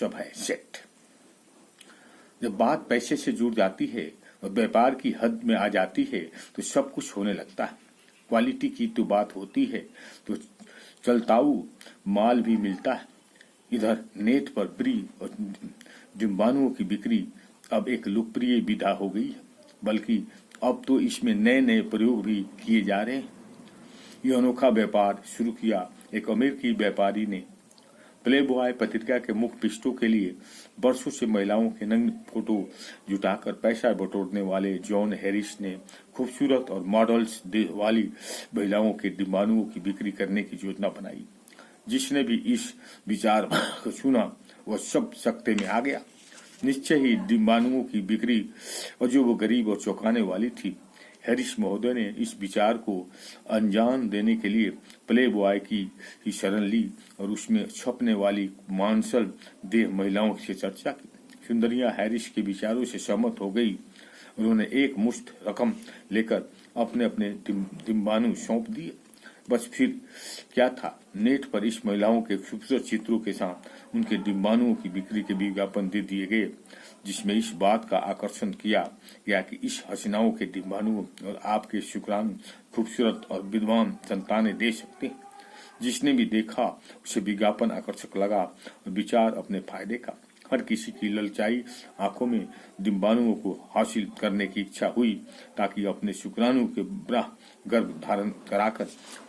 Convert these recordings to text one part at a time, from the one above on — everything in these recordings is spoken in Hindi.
सब है सेट। जब बात पैसे से जुड़ जाती है और व्यापार की हद में आ जाती है तो सब कुछ होने लगता है। क्वालिटी की तो बात होती है तो चलताऊ माल भी मिलता है। इधर नेट पर प्री और डिम्बाणुओं की बिक्री अब एक लोकप्रिय विधा हो गई है, बल्कि अब तो इसमें नए नए प्रयोग भी किए जा रहे हैं। यह अनोखा व्यापार शुरू किया एक अमेरिकी व्यापारी ने। प्लेबॉय पत्रिका के मुख्य पृष्ठों के लिए वर्षों से महिलाओं के नग्न फोटो जुटाकर पैसा बटोरने वाले जॉन हैरिस ने खूबसूरत और मॉडल्स वाली महिलाओं के डिम्बाणुओं की बिक्री करने की योजना बनाई। जिसने भी इस विचार को सुना वह सब सकते में आ गया। निश्चय ही डिम्बाणुओं की बिक्री अजब गरीब और चौंकाने वाली थी। हैरिस महोदय ने इस विचार को अंजाम देने के लिए प्लेबॉय की ही शरण ली और उसमें छपने वाली मांसल देह महिलाओं से चर्चा की। सुंदरियां हैरिस के विचारों से सहमत हो गई। उन्होंने एक मुश्त रकम लेकर अपने अपने डिम्बाणु सौंप दिए। बस फिर क्या था, नेट पर इस महिलाओं के खूबसूरत चित्रों के साथ उनके डिम्बाणुओं की बिक्री के विज्ञापन दे दिए गए, जिसमें इस बात का आकर्षण किया गया कि इस हसीनाओं के डिम्बाणुओं और आपके शुक्राणु खूबसूरत और विद्वान संतानें दे सकते हैं। जिसने भी देखा उसे विज्ञापन आकर्षक लगा और विचार अपने फायदे का। हर किसी की ललचाई आंखों में डिम्बाणुओं को हासिल करने की इच्छा हुई ताकि अपने शुक्राणु के ब्रह गर्भ धारण कराकर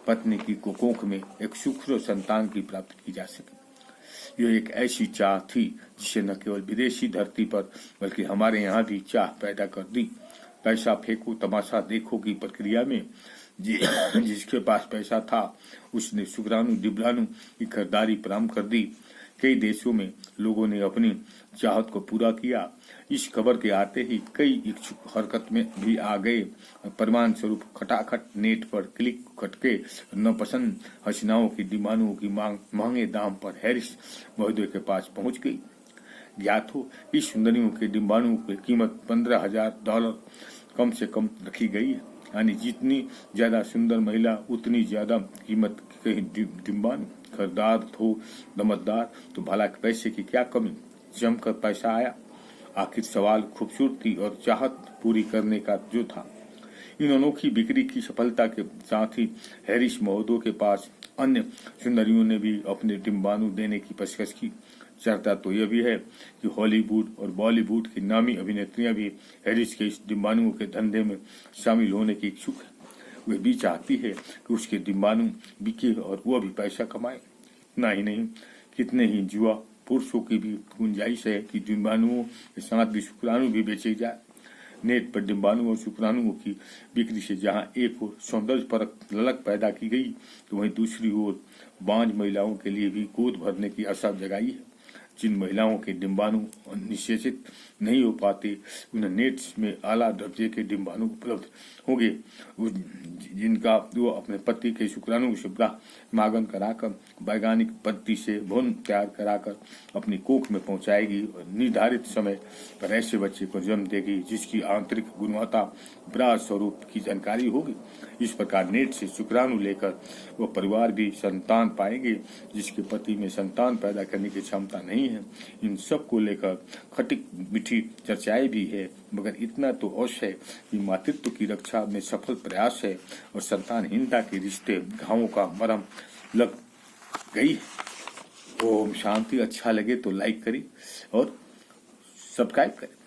पत्नी की कोख में एक सुखद संतान की प्राप्ति की जा सके। यह एक ऐसी चाह थी जिसे न केवल विदेशी धरती पर बल्कि हमारे यहाँ भी चाह पैदा कर दी। पैसा फेंको तमाशा देखो की प्रक्रिया में जिसके पास पैसा था उसने शुक्राणु डिम्बाणु की खरीदारी प्रारंभ कर दी। कई देशों में लोगों ने अपनी चाहत को पूरा किया। इस खबर के आते ही कई इच्छुक हरकत में भी आ गए। परिणाम स्वरूप खटाखट नेट पर क्लिक खटके न पसंद हसीनाओं की डिम्बाणुओं की मांग महंगे दाम पर हैरिस महोदय के पास पहुंच गई। ज्ञात हो इस सुंदरियों के डिम्बाणुओं की कीमत $15,000 कम से कम रखी गई है। यानी जितनी ज्यादा सुंदर महिला उतनी ज्यादा कीमत के डिम्बाणु। खरीदार हो दमदार तो भला पैसे की क्या कमी। जमकर पैसा आया। आखिर सवाल खूबसूरती और चाहत पूरी करने का जो था। इन अनोखी बिक्री की सफलता के साथ ही हैरिस महोदय के पास अन्य सुंदरियों ने भी अपने डिम्बाणु देने की पेशकश की। चर्चा तो यह भी है कि हॉलीवुड और बॉलीवुड की नामी अभिनेत्रियां भी हैरिस के इस डिम्बाणुओं के धंधे में शामिल होने की इच्छुक है। वे भी चाहती है कि उसके डिम्बाणु बिके और वह भी पैसा कमाए। इतना ही नहीं, कितने ही युवा पुरुषों की भी गुंजाइश है कि डिम्बाणुओं के साथ भी शुक्राणु भी बेचे जाए। नेट पर डिम्बाणु और शुक्राणुओं की बिक्री से जहां एक ओर सौंदर्य परक ललक पैदा की गई तो वहीं दूसरी ओर बांझ महिलाओं के लिए भी गोद भरने की आशा जगाई है। जिन महिलाओं के डिम्बाणु निषेचित नहीं हो पाते उन्हें नेट्स में आला दर्जे के डिम्बाणु उपलब्ध होंगे, जिनका वो अपने पति के शुक्राणु से मागन कराकर वैज्ञानिक पद्धति से भ्रूण तैयार कराकर अपनी कोख में पहुंचाएगी और निर्धारित समय पर ऐसे बच्चे को जन्म देगी जिसकी आंतरिक गुणवत्ता ब्राह स्वरूप की जानकारी होगी। इस प्रकार नेट से शुक्राणु लेकर वह परिवार भी संतान पाएंगे जिसके पति में संतान पैदा करने की क्षमता नहीं है। इन सब को लेकर खटिक मीठी चर्चाएं भी है, मगर इतना तो अवश्य है कि मातृत्व की रक्षा में सफल प्रयास है और संतानहीनता के रिश्ते घावों का मरहम लग गई है। ओम शांति। अच्छा लगे तो लाइक करें और सब्सक्राइब करें।